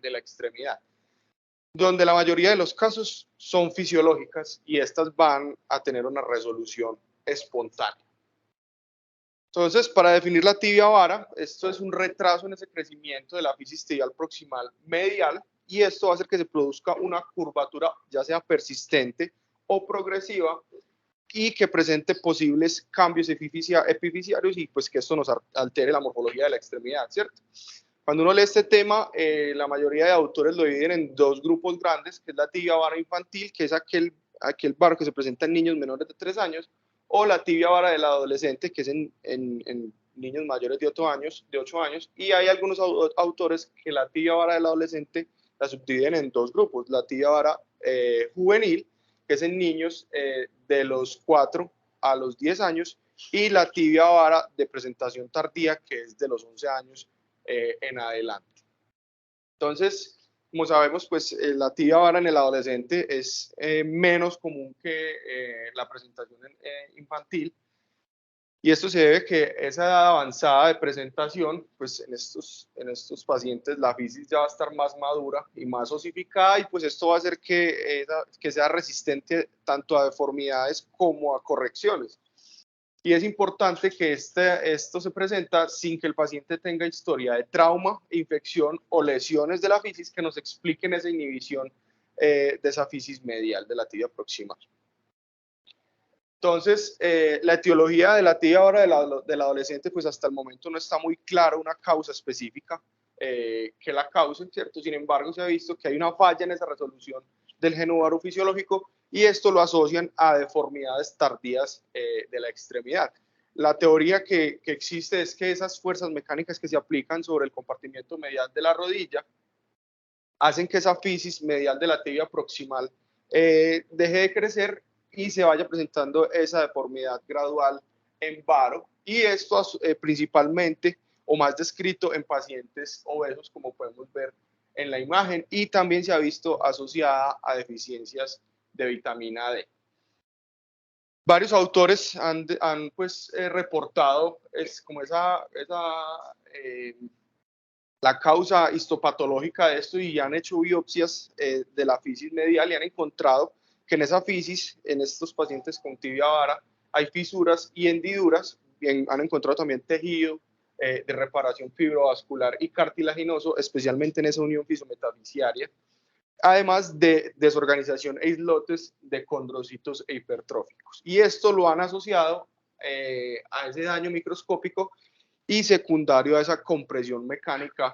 de la extremidad, donde la mayoría de los casos son fisiológicas y estas van a tener una resolución espontánea. Entonces, para definir la tibia vara, esto es un retraso en ese crecimiento de la fisis tibial proximal medial, y esto va a hacer que se produzca una curvatura, ya sea persistente o progresiva, y que presente posibles cambios epifisiarios y pues que esto nos altere la morfología de la extremidad, ¿cierto? Cuando uno lee este tema, la mayoría de autores lo dividen en dos grupos grandes, que es la tibia vara infantil, que es aquel varo que se presenta en niños menores de 3 años, o la tibia vara del adolescente, que es en niños mayores de 8 años, y hay algunos autores que la tibia vara del adolescente la subdividen en dos grupos, la tibia vara juvenil, que es en niños de los 4 a los 10 años, y la tibia vara de presentación tardía, que es de los 11 años en adelante. Entonces, como sabemos, pues la tibia vara en el adolescente es menos común que la presentación infantil, y esto se debe a que esa edad avanzada de presentación, pues en estos pacientes la fisis ya va a estar más madura y más osificada, y pues esto va a hacer que sea resistente tanto a deformidades como a correcciones. Y es importante que esto se presenta sin que el paciente tenga historia de trauma, infección o lesiones de la fisis que nos expliquen esa inhibición de esa fisis medial de la tibia proximal. Entonces, la etiología de la tibia vara del adolescente, pues hasta el momento no está muy claro una causa específica que la cause, ¿cierto? Sin embargo, se ha visto que hay una falla en esa resolución del geno varo fisiológico, y esto lo asocian a deformidades tardías de la extremidad. La teoría que existe es que esas fuerzas mecánicas que se aplican sobre el compartimiento medial de la rodilla hacen que esa fisis medial de la tibia proximal deje de crecer y se vaya presentando esa deformidad gradual en varo, y esto principalmente o más descrito en pacientes obesos, como podemos ver en la imagen, y también se ha visto asociada a deficiencias de vitamina D. Varios autores han pues, reportado como la causa histopatológica de esto, y han hecho biopsias de la fisis medial y han encontrado que en esa fisis, en estos pacientes con tibia vara, hay fisuras y hendiduras, y han encontrado también tejido de reparación fibrovascular y cartilaginoso, especialmente en esa unión fisometafisiaria, además de desorganización e islotes de condrocitos e hipertróficos. Y esto lo han asociado a ese daño microscópico y secundario a esa compresión mecánica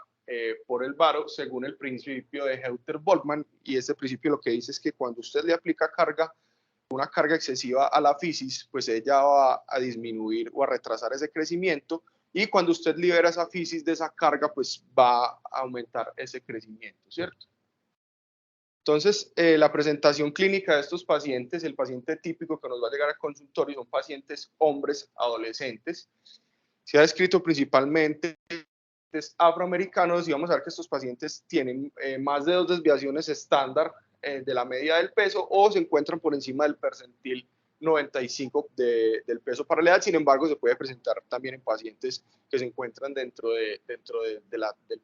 por el varo, según el principio de Heuter-Boltzmann. Y este principio lo que dice es que cuando usted le aplica una carga excesiva a la fisis, pues ella va a disminuir o a retrasar ese crecimiento, y cuando usted libera esa fisis de esa carga, pues va a aumentar ese crecimiento, ¿cierto? Entonces, la presentación clínica de estos pacientes, el paciente típico que nos va a llegar al consultorio son pacientes hombres adolescentes. Se ha descrito principalmente afroamericanos, y vamos a ver que estos pacientes tienen más de 2 desviaciones estándar de la media del peso, o se encuentran por encima del percentil 95 del peso para la edad. Sin embargo, se puede presentar también en pacientes que se encuentran dentro del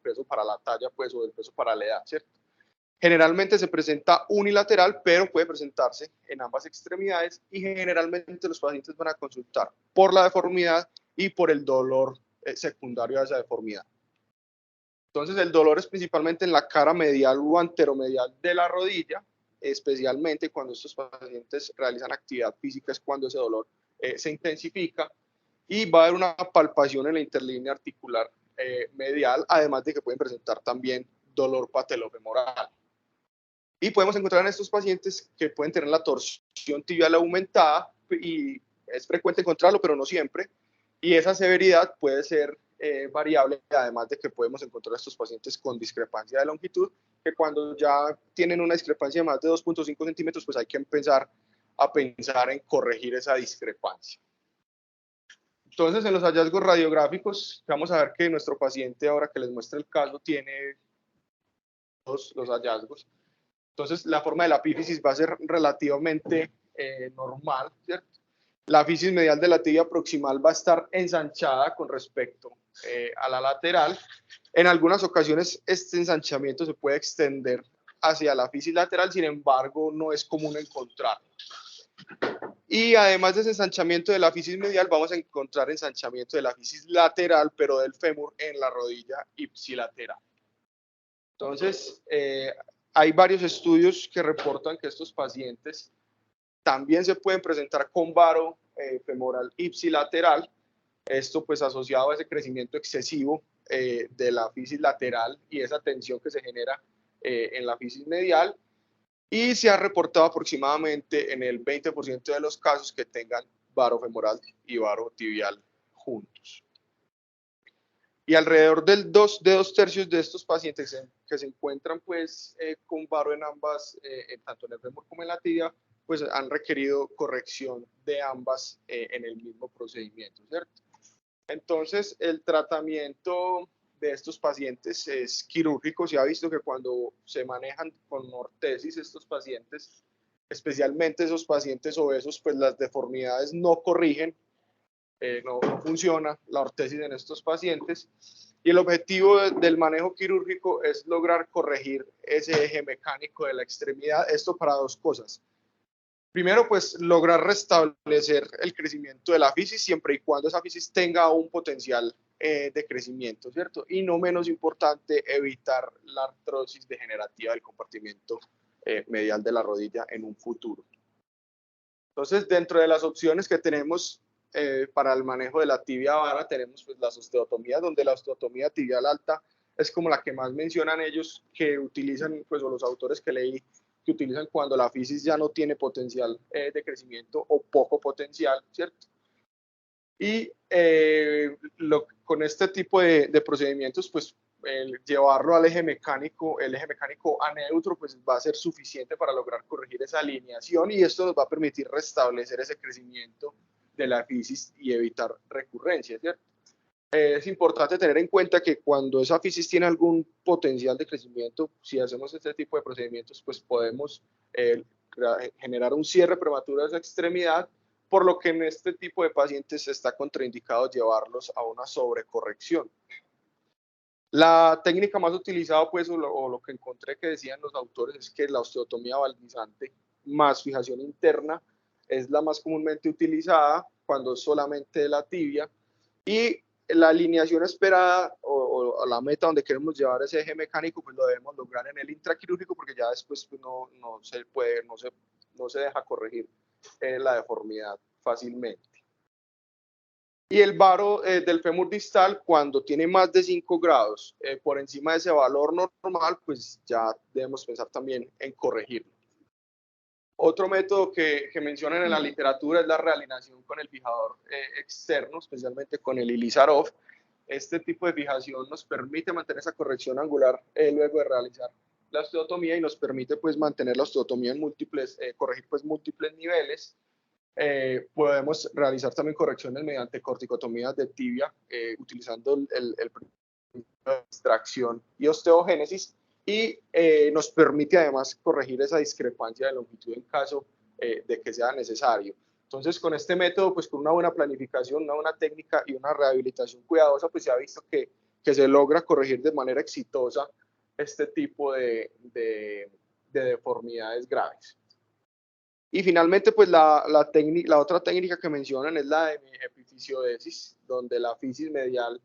peso para la talla, pues, o del peso para la edad, ¿cierto? Generalmente se presenta unilateral, pero puede presentarse en ambas extremidades, y generalmente los pacientes van a consultar por la deformidad y por el dolor secundario a esa deformidad. Entonces, el dolor es principalmente en la cara medial o anteromedial de la rodilla, especialmente cuando estos pacientes realizan actividad física, es cuando ese dolor se intensifica, y va a haber una palpación en la interlínea articular medial, además de que pueden presentar también dolor patelofemoral. Y podemos encontrar en estos pacientes que pueden tener la torsión tibial aumentada, y es frecuente encontrarlo, pero no siempre. Y esa severidad puede ser variable, además de que podemos encontrar a estos pacientes con discrepancia de longitud, que cuando ya tienen una discrepancia de más de 2.5 centímetros, pues hay que empezar a pensar en corregir esa discrepancia. Entonces, en los hallazgos radiográficos, vamos a ver que nuestro paciente, ahora que les muestre el caso, tiene los hallazgos. Entonces, la forma de la epífisis va a ser relativamente normal, ¿cierto? La fisis medial de la tibia proximal va a estar ensanchada con respecto a la lateral. En algunas ocasiones este ensanchamiento se puede extender hacia la fisis lateral, sin embargo no es común encontrarlo. Y además de ese ensanchamiento de la fisis medial, vamos a encontrar ensanchamiento de la fisis lateral, pero del fémur en la rodilla ipsilateral. Entonces, hay varios estudios que reportan que estos pacientes también se pueden presentar con varo femoral ipsilateral, esto pues asociado a ese crecimiento excesivo de la fisis lateral y esa tensión que se genera en la fisis medial, y se ha reportado aproximadamente en el 20% de los casos que tengan varo femoral y varo tibial juntos. Y alrededor de 2 tercios de estos pacientes que se encuentran pues con varo en ambas, tanto en el fémur como en la tibia, pues han requerido corrección de ambas en el mismo procedimiento, ¿cierto? Entonces, el tratamiento de estos pacientes es quirúrgico. Se ha visto que cuando se manejan con ortesis estos pacientes, especialmente esos pacientes obesos, pues las deformidades no corrigen, no funciona la ortesis en estos pacientes. Y el objetivo del manejo quirúrgico es lograr corregir ese eje mecánico de la extremidad. Esto para 2 cosas. Primero, pues lograr restablecer el crecimiento de la fisis siempre y cuando esa fisis tenga un potencial de crecimiento, ¿cierto? Y no menos importante, evitar la artrosis degenerativa del compartimento medial de la rodilla en un futuro. Entonces, dentro de las opciones que tenemos para el manejo de la tibia vara, tenemos pues las osteotomías, donde la osteotomía tibial alta es como la que más mencionan ellos, que utilizan, pues, o los autores que leí, que utilizan cuando la fisis ya no tiene potencial de crecimiento o poco potencial, ¿cierto? Y con este tipo de procedimientos, pues llevarlo al eje mecánico, el eje mecánico a neutro, pues va a ser suficiente para lograr corregir esa alineación, y esto nos va a permitir restablecer ese crecimiento de la fisis y evitar recurrencias, ¿cierto? Es importante tener en cuenta que cuando esa fisis tiene algún potencial de crecimiento, si hacemos este tipo de procedimientos, pues podemos generar un cierre prematuro de esa extremidad, por lo que en este tipo de pacientes está contraindicado llevarlos a una sobrecorrección. La técnica más utilizada, pues, o lo que encontré que decían los autores, es que la osteotomía baldizante más fijación interna es la más comúnmente utilizada cuando es solamente la tibia, y la alineación esperada o la meta donde queremos llevar ese eje mecánico, pues lo debemos lograr en el intraquirúrgico, porque ya después pues, no se deja corregir la deformidad fácilmente. Y el varo del fémur distal, cuando tiene más de 5 grados por encima de ese valor normal, pues ya debemos pensar también en corregirlo. Otro método que mencionan en la literatura es la realineación con el fijador externo, especialmente con el Ilizarov. Este tipo de fijación nos permite mantener esa corrección angular luego de realizar la osteotomía, y nos permite pues mantener la osteotomía en múltiples, corregir pues múltiples niveles. Podemos realizar también correcciones mediante corticotomías de tibia, utilizando el de extracción y osteogénesis, y nos permite además corregir esa discrepancia de longitud en caso de que sea necesario. Entonces, con este método, pues con una buena planificación, una buena técnica y una rehabilitación cuidadosa, pues se ha visto que se logra corregir de manera exitosa este tipo de deformidades graves. Y finalmente, pues la otra técnica que mencionan es la de epifisiodesis, donde la fisis medial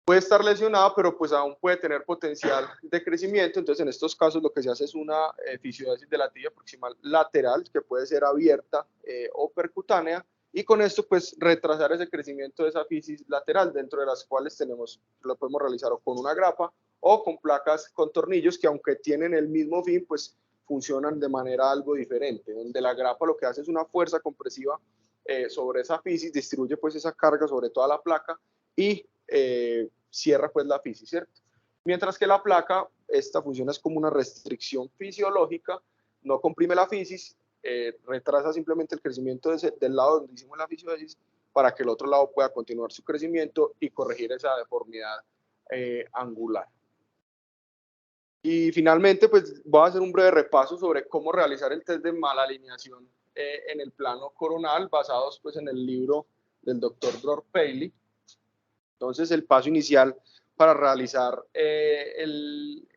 puede estar lesionada, pero pues aún puede tener potencial de crecimiento. Entonces, en estos casos lo que se hace es una epifisiodesis de la tibia proximal lateral, que puede ser abierta o percutánea, y con esto pues retrasar ese crecimiento de esa fisis lateral, dentro de las cuales lo podemos realizar o con una grapa o con placas con tornillos, que aunque tienen el mismo fin, pues funcionan de manera algo diferente, donde la grapa lo que hace es una fuerza compresiva sobre esa fisis, distribuye pues esa carga sobre toda la placa y cierra pues la fisis, ¿cierto? Mientras que la placa, esta funciona es como una restricción fisiológica, no comprime la fisis, retrasa simplemente el crecimiento del lado donde hicimos la fisiodesis, para que el otro lado pueda continuar su crecimiento y corregir esa deformidad angular. Y finalmente, pues voy a hacer un breve repaso sobre cómo realizar el test de malalineación en el plano coronal, basados pues en el libro del doctor Dror Paley. Entonces, el paso inicial para realizar el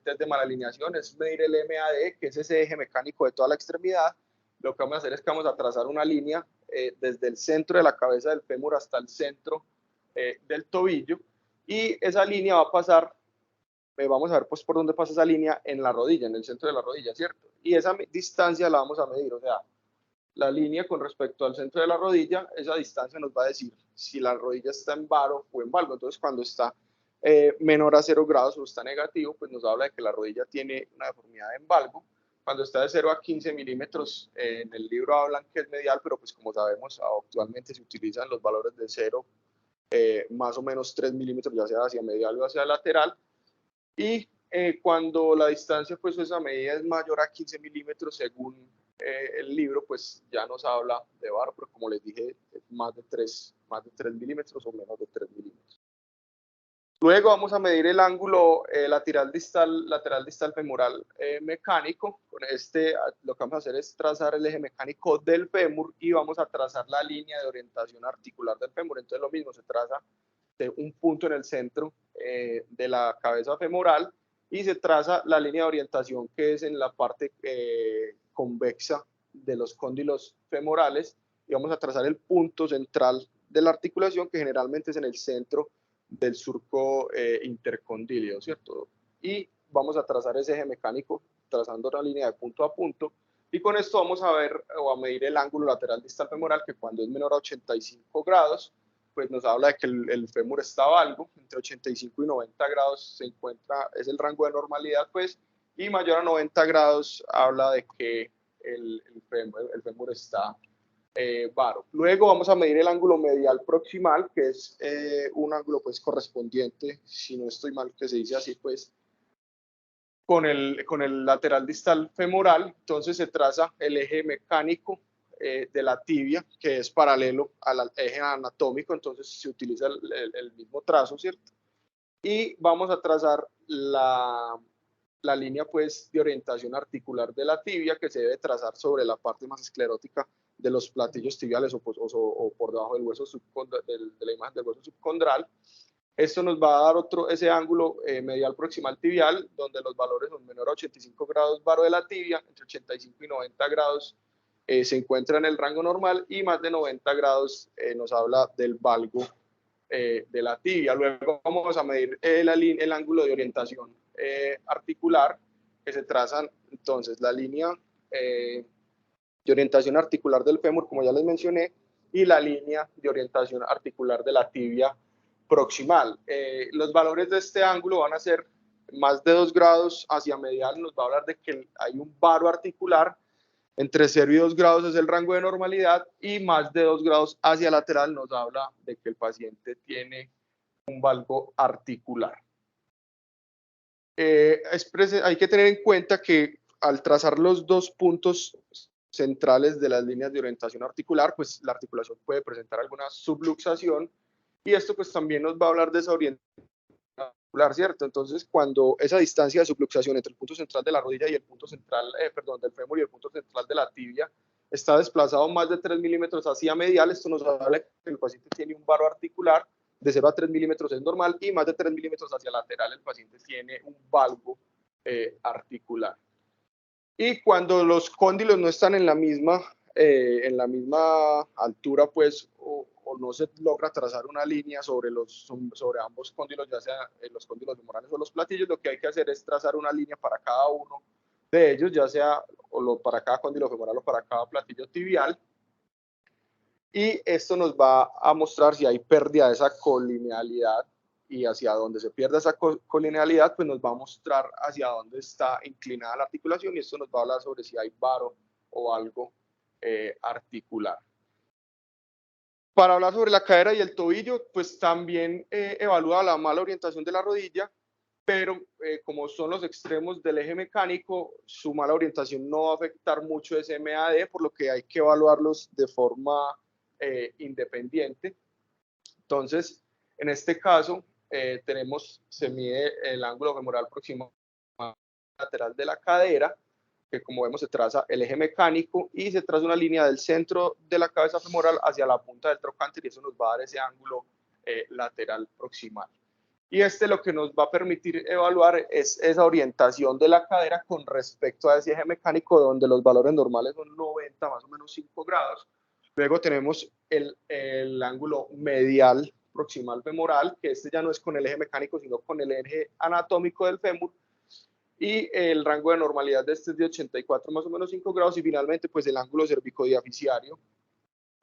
test de malalineación es medir el MAD, que es ese eje mecánico de toda la extremidad. Lo que vamos a hacer es que vamos a trazar una línea desde el centro de la cabeza del fémur hasta el centro del tobillo, y esa línea va a pasar, vamos a ver pues por dónde pasa esa línea, en la rodilla, en el centro de la rodilla, ¿cierto? Y esa distancia la vamos a medir, o sea, la línea con respecto al centro de la rodilla, esa distancia nos va a decir si la rodilla está en varo o en valgo. Entonces, cuando está menor a 0 grados o está negativo, pues nos habla de que la rodilla tiene una deformidad en valgo. Cuando está de 0 a 15 milímetros, en el libro hablan que es medial, pero pues como sabemos, actualmente se utilizan los valores de 0, más o menos 3 milímetros, ya sea hacia medial o hacia lateral. Y cuando la distancia, pues esa medida es mayor a 15 milímetros, según el libro, pues ya nos habla de varo, pero como les dije, más de 3 milímetros o menos de 3 milímetros. Luego vamos a medir el ángulo lateral distal femoral mecánico. Con este lo que vamos a hacer es trazar el eje mecánico del fémur y vamos a trazar la línea de orientación articular del fémur. Entonces lo mismo, se traza un punto en el centro de la cabeza femoral y se traza la línea de orientación que es en la parte convexa de los cóndilos femorales, y vamos a trazar el punto central de la articulación, que generalmente es en el centro del surco intercondíleo, ¿cierto? Y vamos a trazar ese eje mecánico trazando una línea de punto a punto, y con esto vamos a ver o a medir el ángulo lateral distal femoral, que cuando es menor a 85 grados, pues nos habla de que el fémur está valgo. Entre 85 y 90 grados se encuentra, es el rango de normalidad, pues, y mayor a 90 grados habla de que el fémur está varo. Luego vamos a medir el ángulo medial proximal, que es un ángulo pues correspondiente, si no estoy mal que se dice así, pues con el lateral distal femoral. Entonces se traza el eje mecánico de la tibia, que es paralelo al eje anatómico, entonces se utiliza el mismo trazo, ¿cierto? Y vamos a trazar la línea pues de orientación articular de la tibia, que se debe trazar sobre la parte más esclerótica de los platillos tibiales o por debajo del hueso de la imagen del hueso subcondral. Esto nos va a dar ese ángulo medial proximal tibial, donde los valores son menor a 85 grados varo de la tibia, entre 85 y 90 grados se encuentra en el rango normal, y más de 90 grados nos habla del valgo de la tibia. Luego vamos a medir el ángulo de orientación articular, que se trazan entonces la línea de orientación articular del fémur, como ya les mencioné, y la línea de orientación articular de la tibia proximal. Los valores de este ángulo van a ser más de 2 grados hacia medial, nos va a hablar de que hay un varo articular. Entre 0 y 2 grados es el rango de normalidad, y más de 2 grados hacia lateral nos habla de que el paciente tiene un valgo articular. Hay que tener en cuenta que al trazar los dos puntos centrales de las líneas de orientación articular, pues la articulación puede presentar alguna subluxación, y esto pues también nos va a hablar de esa orientación articular, ¿cierto? Entonces, cuando esa distancia de subluxación entre el punto central de la rodilla y el punto central, del fémur y el punto central de la tibia está desplazado más de 3 milímetros hacia medial, esto nos habla que el paciente tiene un varo articular. De 0 a 3 milímetros es normal, y más de 3 milímetros hacia lateral el paciente tiene un valgo articular. Y cuando los cóndilos no están en la misma altura, pues, o no se logra trazar una línea sobre ambos cóndilos, ya sea los cóndilos femorales o los platillos, lo que hay que hacer es trazar una línea para cada uno de ellos, ya sea para cada cóndilo femoral o para cada platillo tibial. Y esto nos va a mostrar si hay pérdida de esa colinealidad, y hacia donde se pierda esa colinealidad, pues nos va a mostrar hacia dónde está inclinada la articulación, y esto nos va a hablar sobre si hay varo o algo articular. Para hablar sobre la cadera y el tobillo, pues también evalúa la mala orientación de la rodilla, pero como son los extremos del eje mecánico, su mala orientación no va a afectar mucho ese MAD, por lo que hay que evaluarlos de forma independiente. Entonces, en este caso, se mide el ángulo femoral proximal lateral de la cadera, que como vemos se traza el eje mecánico y se traza una línea del centro de la cabeza femoral hacia la punta del trocánter y eso nos va a dar ese ángulo lateral proximal. Y lo que nos va a permitir evaluar es esa orientación de la cadera con respecto a ese eje mecánico donde los valores normales son 90, más o menos 5 grados. Luego tenemos el ángulo medial proximal femoral, que ya no es con el eje mecánico, sino con el eje anatómico del fémur. Y el rango de normalidad de es de 84 más o menos 5 grados. Y finalmente, pues el ángulo cervicodiaficiario,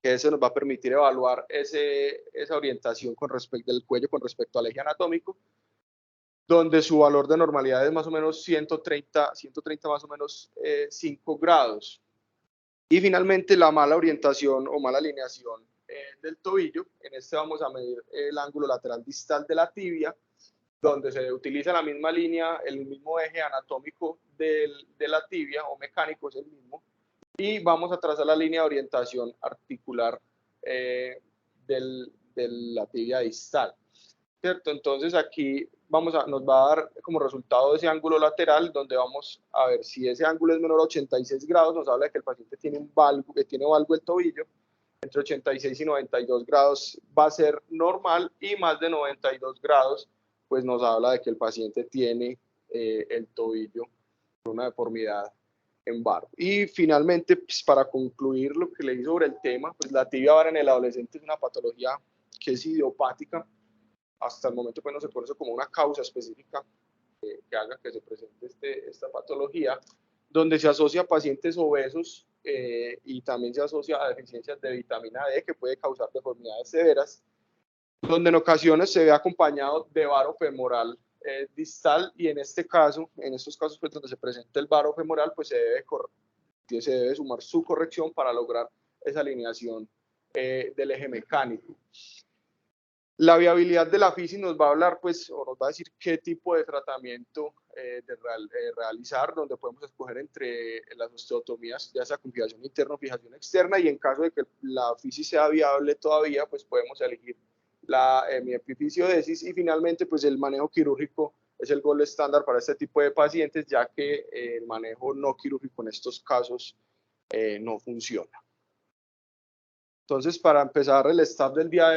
que ese nos va a permitir evaluar esa orientación con respecto del cuello con respecto al eje anatómico, donde su valor de normalidad es más o menos 130 más o menos 5 grados. Y finalmente la mala orientación o mala alineación del tobillo. En vamos a medir el ángulo lateral distal de la tibia, donde se utiliza la misma línea, el mismo eje anatómico de la tibia o mecánico es el mismo, y vamos a trazar la línea de orientación articular de la tibia distal, ¿cierto? Entonces aquí nos va a dar como resultado ese ángulo lateral, donde vamos a ver si ese ángulo es menor a 86 grados, nos habla de que el paciente tiene un valgo, que tiene valgo el tobillo. Entre 86 y 92 grados va a ser normal, y más de 92 grados pues nos habla de que el paciente tiene el tobillo con una deformidad en varo. Y finalmente, pues, para concluir lo que leí sobre el tema, pues la tibia vara en el adolescente es una patología que es idiopática. Hasta el momento pues no se conoce como una causa específica que haga que se presente esta patología, donde se asocia a pacientes obesos y también se asocia a deficiencias de vitamina D, que puede causar deformidades severas, donde en ocasiones se ve acompañado de varo femoral distal, y en estos casos pues, donde se presenta el varo femoral, pues se debe sumar su corrección para lograr esa alineación del eje mecánico. La viabilidad de la fisis nos va a hablar, pues, o nos va a decir qué tipo de tratamiento realizar, donde podemos escoger entre las osteotomías, ya sea con fijación interna o fijación externa, y en caso de que la fisis sea viable todavía, pues podemos elegir la miepifiziodesis, y finalmente, pues el manejo quirúrgico es el gold estándar para este tipo de pacientes, ya que el manejo no quirúrgico en estos casos no funciona. Entonces, para empezar el staff del día de